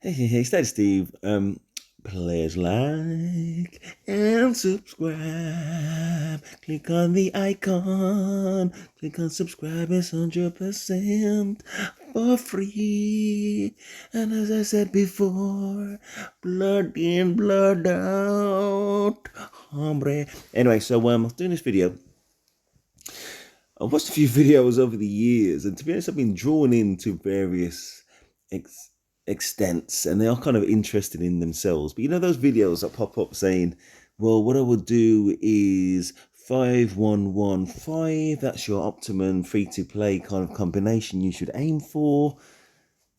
Hey, Steady Steve. Please like and subscribe. Click on the icon. Click on subscribe. It's 100% for free. And as I said before, blood in, blood out, hombre. Anyway, so doing this video. I've watched a few videos over the years, and to be honest, I've been drawn into various ex- extents, and they are kind of interesting in themselves. But you know those videos that pop up saying, "Well, what I would do is 5-1-1-5. That's your optimum free-to-play kind of combination you should aim for."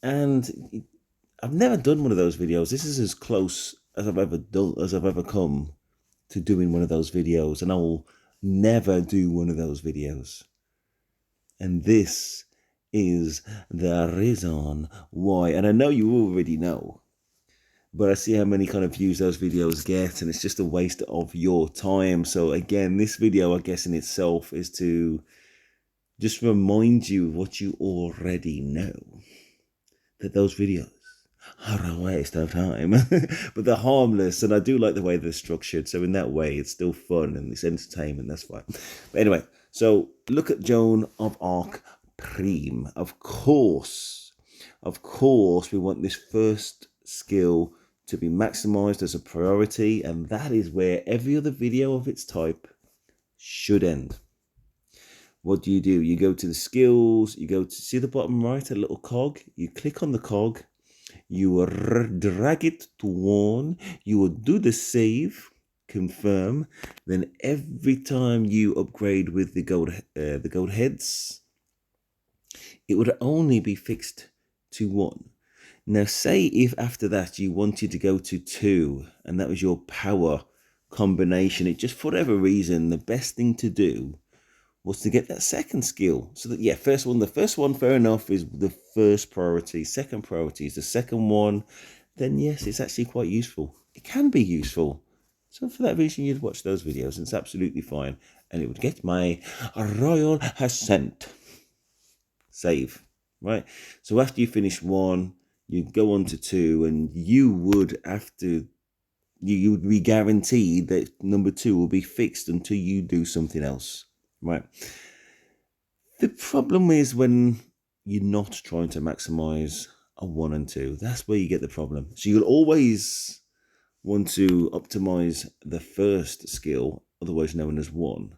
And I've never done one of those videos. This is as close as I've ever come to doing one of those videos, and I will never do one of those videos. And this is the reason why. And I know you already know, but I see how many kind of views those videos get, and it's just a waste of your time. So again, this video, I guess in itself, is to just remind you of what you already know, that those videos are a waste of time. But they're harmless, and I do like the way they're structured. So in that way, it's still fun and it's entertainment. That's fine. But anyway, so look at Joan of Arc Prime. Of course, we want this first skill to be maximized as a priority, and that is where every other video of its type should end. What do? You go to the skills, you go to see the bottom right, a little cog, you click on the cog, you will drag it to 1, you will do the save, confirm, then every time you upgrade with the gold heads, it would only be fixed to 1. Now say if after that you wanted to go to 2 and that was your power combination, it just for whatever reason the best thing to do was to get that second skill. So that, yeah, the first one, fair enough, is the first priority. Second priority is the second one. Then yes, it's actually quite useful. It can be useful. So for that reason, you'd watch those videos, and it's absolutely fine. And it would get my royal assent. Save, right? So after you finish 1, you go on to 2, and you would you would be guaranteed that number 2 will be fixed until you do something else. Right. The problem is when you're not trying to maximize a 1 and 2. That's where you get the problem. So you'll always want to optimize the first skill, otherwise known as 1.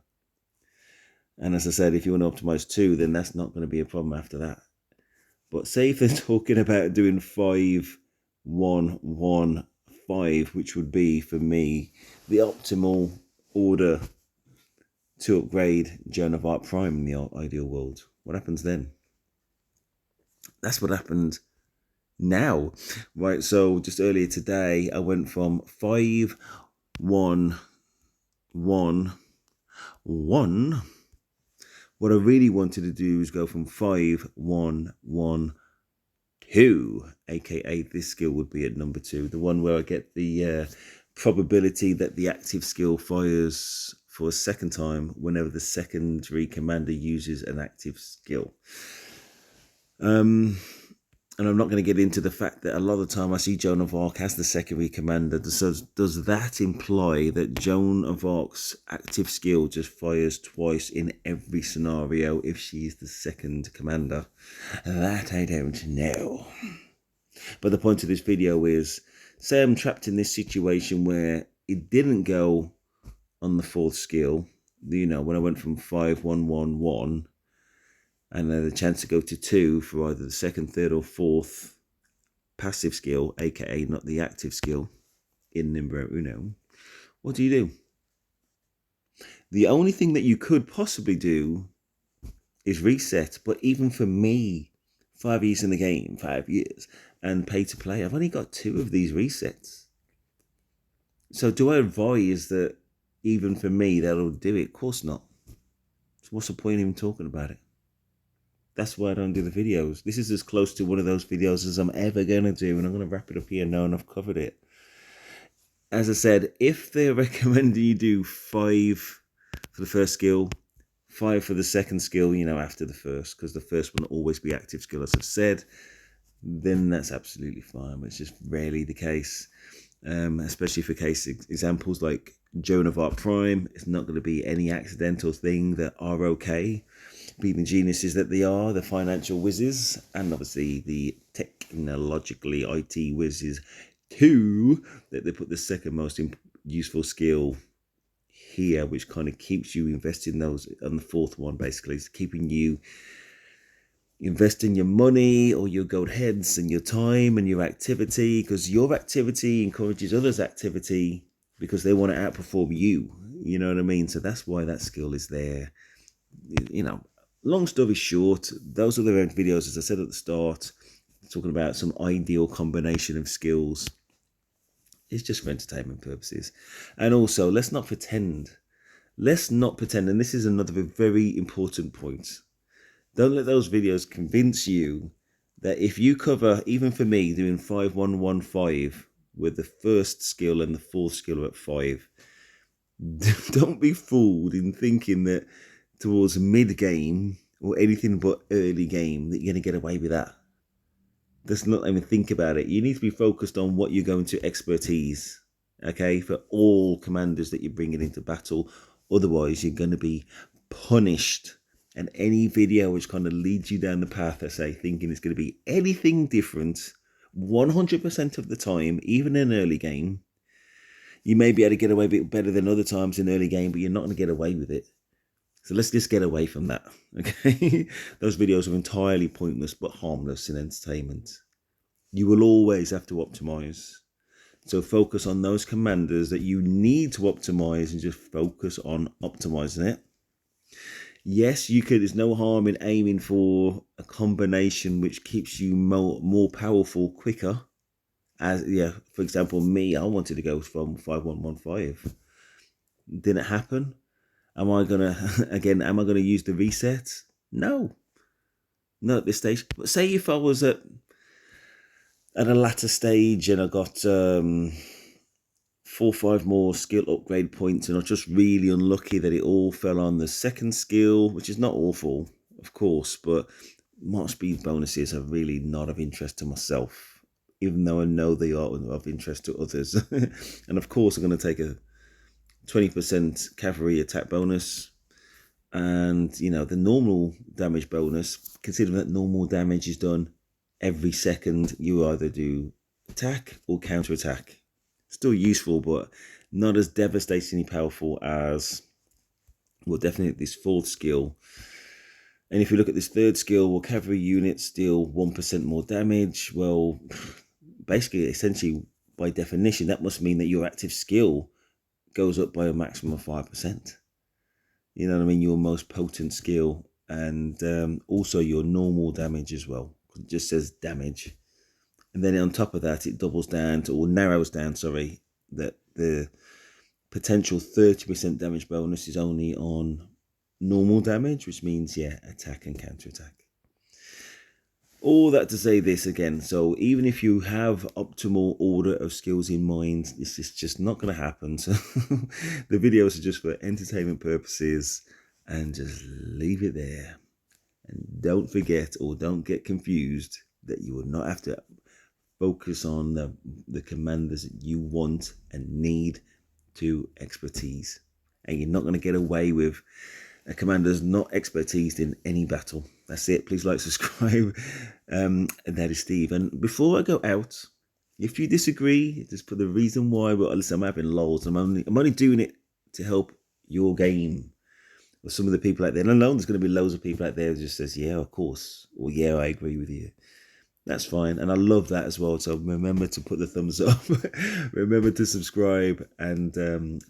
And as I said, if you want to optimize 2, then that's not going to be a problem after that. But say if they're talking about doing 5-1-1-5, which would be for me the optimal order to upgrade Joan of Arc Prime in the ideal world. What happens then? That's what happened now, right? So just earlier today, I went from 5-1-1-1. What I really wanted to do is go from 5-1-1-2, aka this skill would be at number 2, the one where I get the probability that the active skill fires for a second time whenever the secondary commander uses an active skill. And I'm not going to get into the fact that a lot of the time I see Joan of Arc as the secondary commander. Does that imply that Joan of Arc's active skill just fires twice in every scenario if she's the second commander? That I don't know. But the point of this video is, say I'm trapped in this situation where it didn't go on the 4th skill, when I went from 5-1-1-1, and the chance to go to 2 for either the 2nd, 3rd, or 4th passive skill, aka not the active skill, in Numero Uno, what do you do? The only thing that you could possibly do is reset, but even for me, 5 years in the game, 5 years, and pay to play, I've only got 2 of these resets. So do I advise that even for me that'll do it? Of course not. So what's the point of even talking about it? That's why I don't do the videos. This is as close to one of those videos as I'm ever going to do, and I'm going to wrap it up here now, and I've covered it. As I said, if they're recommending you do 5 for the first skill, 5 for the second skill, after the first, because the first one will always be active skill, as I've said, then that's absolutely fine. But it's just rarely the case, especially for case examples like Joan of Arc Prime. It's not going to be any accidental thing that ROK, being the geniuses that they are, the financial whizzes, and obviously the technologically IT whizzes too, that they put the second most useful skill here, which kind of keeps you investing those. And the fourth one basically is keeping you investing your money or your gold heads and your time and your activity, because your activity encourages others' activity because they want to outperform you. You know what I mean? So that's why that skill is there. You know, long story short, those are the videos, as I said at the start, talking about some ideal combination of skills. It's just for entertainment purposes. And also, let's not pretend, and this is another very important point. Don't let those videos convince you that if you cover, even for me, doing 5-1-1-5 with the first skill and the fourth skill at 5, don't be fooled in thinking that towards mid-game or anything but early game that you're going to get away with that. Let's not even think about it. You need to be focused on what you're going to expertise, okay, for all commanders that you're bringing into battle. Otherwise, you're going to be punished. And any video which kind of leads you down the path, I say, thinking it's going to be anything different 100% of the time, even in early game, you may be able to get away with it better than other times in early game, but you're not going to get away with it. So let's just get away from that, okay? Those videos are entirely pointless but harmless in entertainment. You will always have to optimize. So focus on those commanders that you need to optimize and just focus on optimizing it. Yes, you could. There's no harm in aiming for a combination which keeps you more powerful quicker. As for example, me, I wanted to go from 5-1-1-5. Didn't happen. Am I gonna use the reset? No. Not at this stage. But say if I was at a latter stage and I got 4 or 5 more skill upgrade points, and I was just really unlucky that it all fell on the second skill, which is not awful, of course, but March speed bonuses are really not of interest to myself, even though I know they are of interest to others. And of course, I'm going to take a 20% cavalry attack bonus, and the normal damage bonus, considering that normal damage is done every second. You either do attack or counter attack. Still useful, but not as devastatingly powerful as, well, definitely this fourth skill. And if you look at this third skill, well, cavalry units deal 1% more damage. Well, basically, essentially, by definition, that must mean that your active skill goes up by a maximum of 5%. You know what I mean? Your most potent skill, and also your normal damage as well. It just says damage. And then on top of that, it narrows down, that the potential 30% damage bonus is only on normal damage, which means, attack and counterattack. All that to say this again, so even if you have optimal order of skills in mind, this is just not going to happen. So the videos are just for entertainment purposes, and just leave it there. And don't forget, or don't get confused, that you will not have to focus on the commanders that you want and need to expertise. And you're not going to get away with a commander's not expertised in any battle. That's it. Please like, subscribe. And that is Steve. And before I go out, if you disagree, just put the reason why. Well, listen, I'm having lols. I'm only doing it to help your game. Or some of the people out there. And I know there's going to be loads of people out there who just says, yeah, of course. Or yeah, I agree with you. That's fine. And I love that as well. So remember to put the thumbs up. Remember to subscribe, and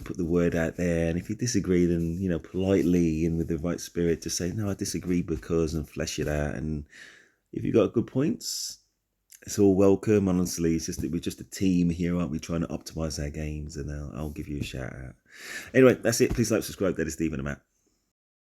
put the word out there. And if you disagree, then, politely and with the right spirit, just say, no, I disagree because, and flesh it out. And if you got good points, it's all welcome. Honestly, we're just a team here, aren't we, trying to optimize our games, and I'll give you a shout out. Anyway, that's it. Please like, subscribe. That is Steve, and I'm out.